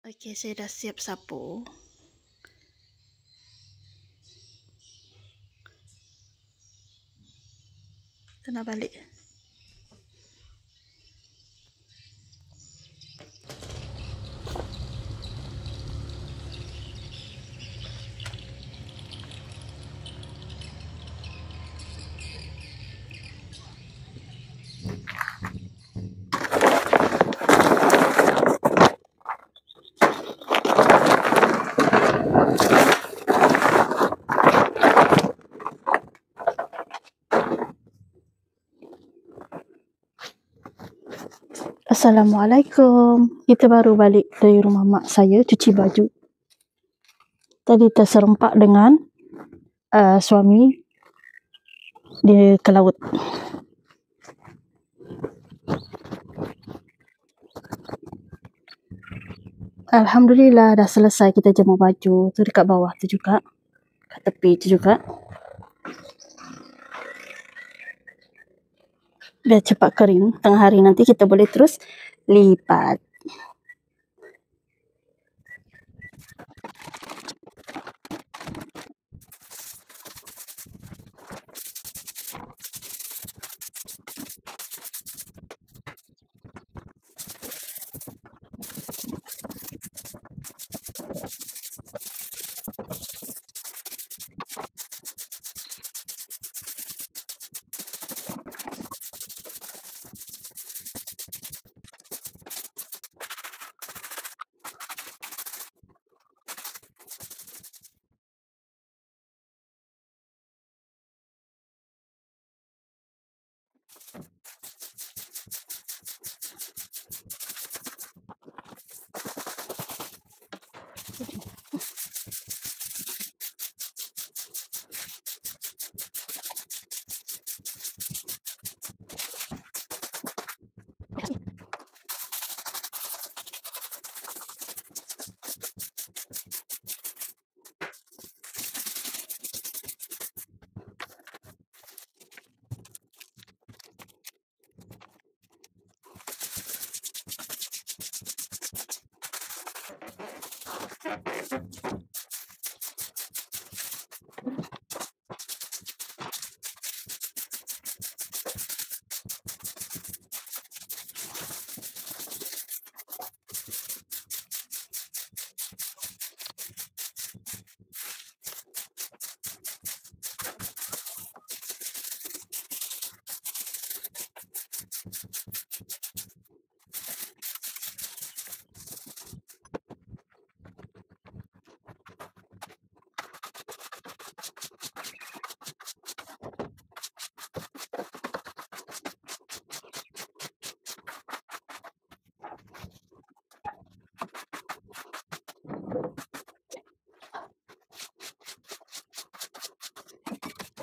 Okey, saya dah siap sapu. Kita nak balik. Assalamualaikum. Kita baru balik dari rumah mak saya cuci baju. Tadi terserempak dengan suami dia ke laut. Alhamdulillah dah selesai kita jemur baju. Tu dekat bawah tu juga. Kat tepi tu juga. Biar cepat kering. Tengah hari nanti kita boleh terus lipat.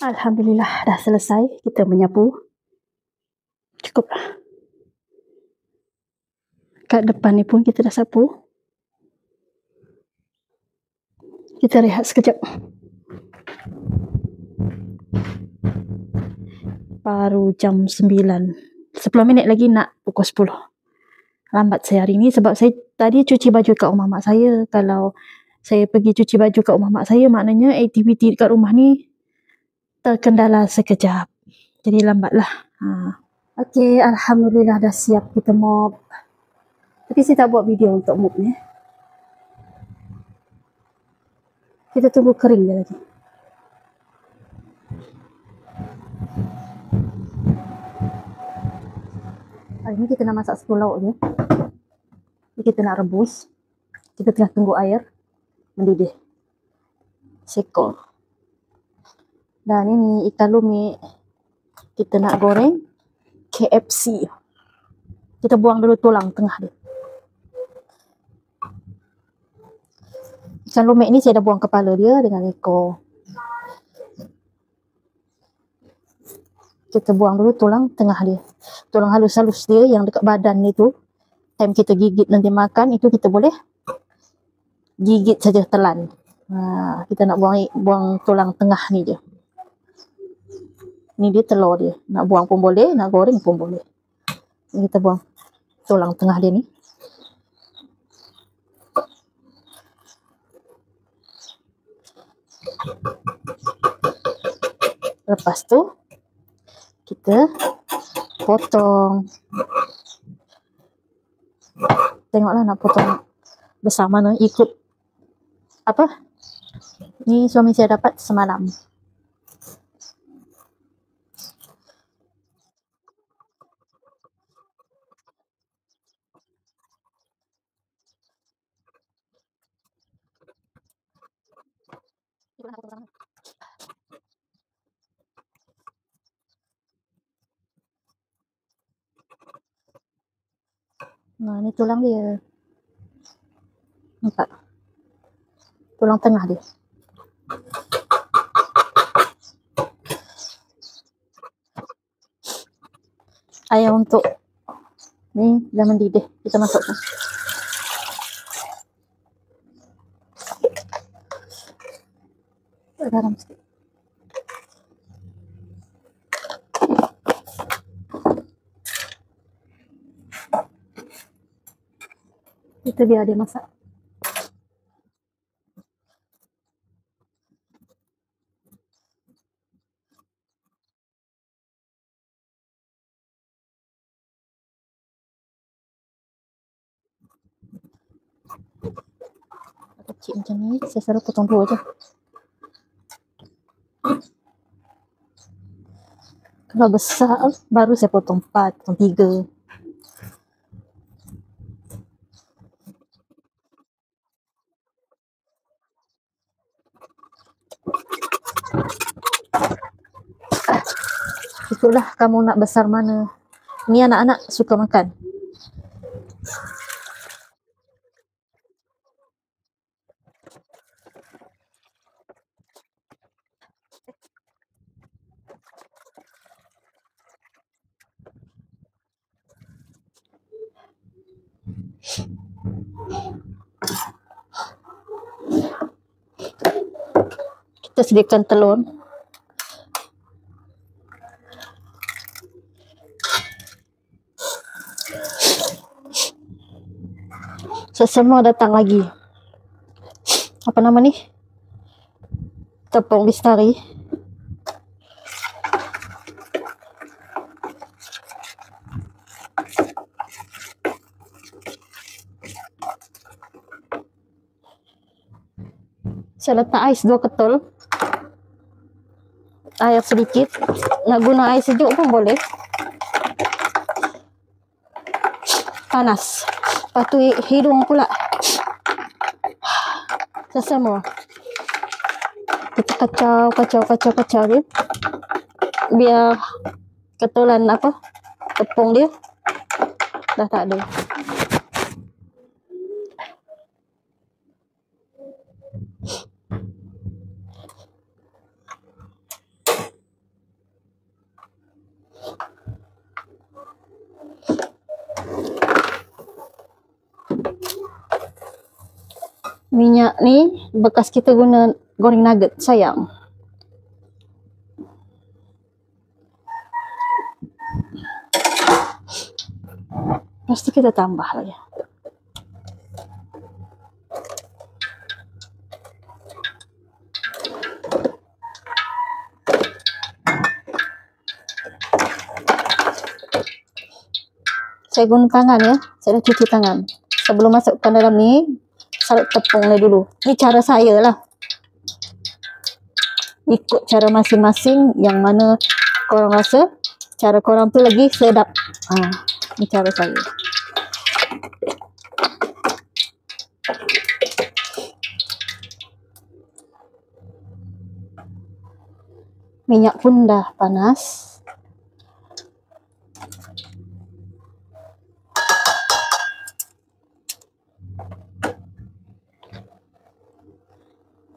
Alhamdulillah dah selesai kita menyapu. Cukuplah. Kat depan ni pun kita dah sapu. Kita rehat sekejap. Baru jam 9. 10 minit lagi nak pukul 10. Lambat saya hari ni sebab saya tadi cuci baju kat rumah mak saya. Kalau saya pergi cuci baju kat rumah mak saya, maknanya aktiviti kat rumah ni terkendala sekejap. Jadi lambatlah. Okey, Alhamdulillah dah siap kita mop. Tapi saya tak buat video untuk mop ni. Kita tunggu kering je lagi. Hari ni kita nak masak sepuluh lauk je. Jadi kita nak rebus. Kita tengah tunggu air mendidih. Sekor. Dan ini ikan lumik. Kita nak goreng KFC. Kita buang dulu tulang tengah dia. Ikan lumik ni saya dah buang kepala dia dengan ekor. Kita buang dulu tulang tengah dia. Tulang halus-halus dia yang dekat badan ni tu. Time kita gigit nanti makan, itu kita boleh gigit saja telan. Kita nak buang tulang tengah ni je. Ni dia telur dia. Nak buang pun boleh, nak goreng pun boleh. Ni kita buang tulang tengah dia ni. Lepas tu kita potong. Tengoklah nak potong besar mana, ikut apa ni suami saya dapat semalam. Nah, ni tulang dia. Nampak? Tulang tengah dia. Air untuk ni dah mendidih, kita masukkan. Garam sikit. Kita biar dia masak. Kecil macam ni, saya selalu potong 2 je. Kalau besar, baru saya potong 4, potong 3. Itulah kamu nak besar mana. Ni anak-anak suka makan. Kita sediakan telur. So, semua datang lagi. Apa nama ni? Tepung Lestari. Saya letak ais 2 ketul. Air sedikit. Nak guna air sejuk pun boleh. Panas. Lepas tu hidung pula. Semua. Kita kacau dia. Biar ketulan apa? Tepung dia dah tak ada. Minyak ni bekas kita guna goreng nugget, sayang. Pasti kita tambah lagi. Saya guna tangan ya, saya dah cuci tangan. Sebelum masukkan dalam ni, salut tepung dulu. Ni cara saya lah. Ikut cara masing-masing, yang mana korang rasa cara korang tu lagi sedap. Ni cara saya. Minyak pun dah panas.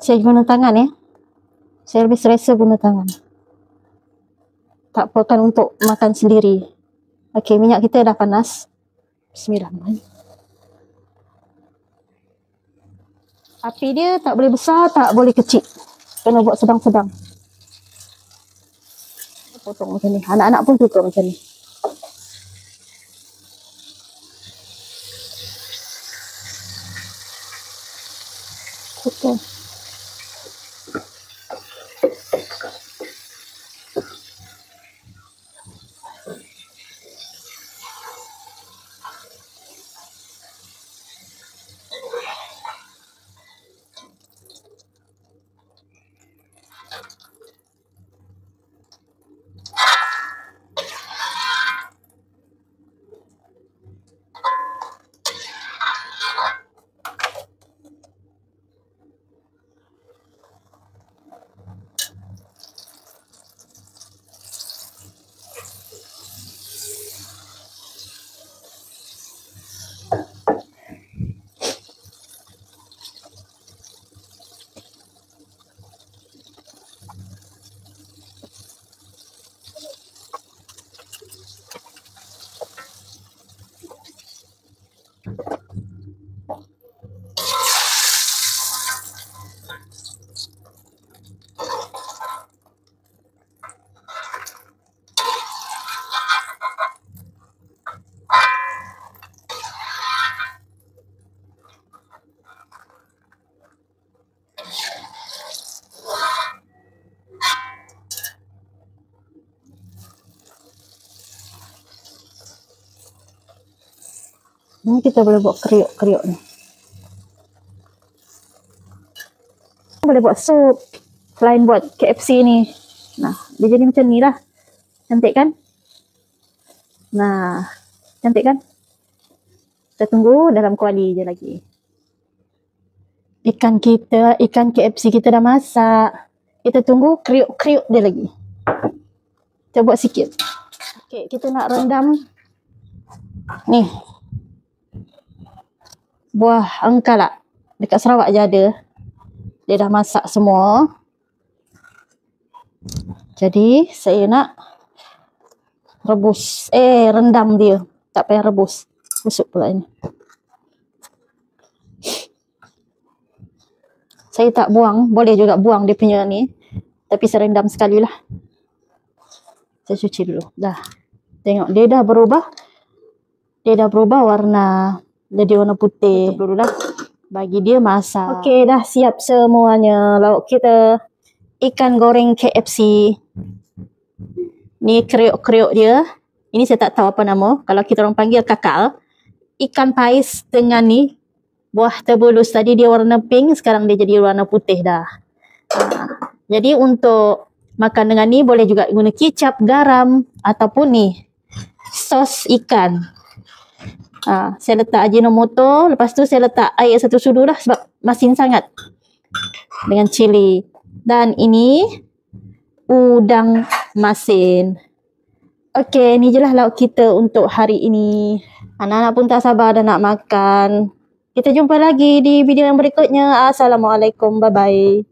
Saya guna tangan ya. Saya lebih selesa guna tangan. Tak potong untuk makan sendiri. Okey, minyak kita dah panas. Bismillahirrahmanirrahim. Api dia tak boleh besar, tak boleh kecil. Kena buat sedang-sedang. Potong macam ni. Anak-anak pun suka macam ni. Potong. Ini kita boleh buat kriuk-kriuk ni. Boleh buat sup. Selain buat KFC ni. Nah, dia jadi macam ni lah. Cantik kan? Nah, cantik kan? Kita tunggu dalam kuali je lagi. Ikan KFC kita dah masak. Kita tunggu kriuk-kriuk dia lagi. Kita buat sikit. Okey, kita nak rendam ni. Buah angkalak. Dekat Sarawak je ada. Dia dah masak semua. Jadi, saya nak rebus. Rendam dia. Tak payah rebus. Busuk pula ini. Saya tak buang. Boleh juga buang dia punya ni. Tapi saya rendam sekali lah. Saya cuci dulu. Dah. Tengok, dia dah berubah. Dia dah berubah warna. Jadi warna putih. Tutup dulu lah. Bagi dia masak. Okey, dah siap semuanya. Lauk kita. Ikan goreng KFC. Ni kriuk-kriuk dia. Ini saya tak tahu apa nama. Kalau kita orang panggil kakal. Ikan pais dengan ni. Buah terbulus tadi dia warna pink. Sekarang dia jadi warna putih dah. Jadi untuk makan dengan ni boleh juga guna kicap, garam. Ataupun ni. Sos ikan. Saya letak Ajinomoto. Lepas tu saya letak air 1 sudu lah. Sebab masin sangat. Dengan cili. Dan ini udang masin. Okey, ni je lah lauk kita untuk hari ini. Anak-anak pun tak sabar dah nak makan. Kita jumpa lagi di video yang berikutnya. Assalamualaikum. Bye-bye.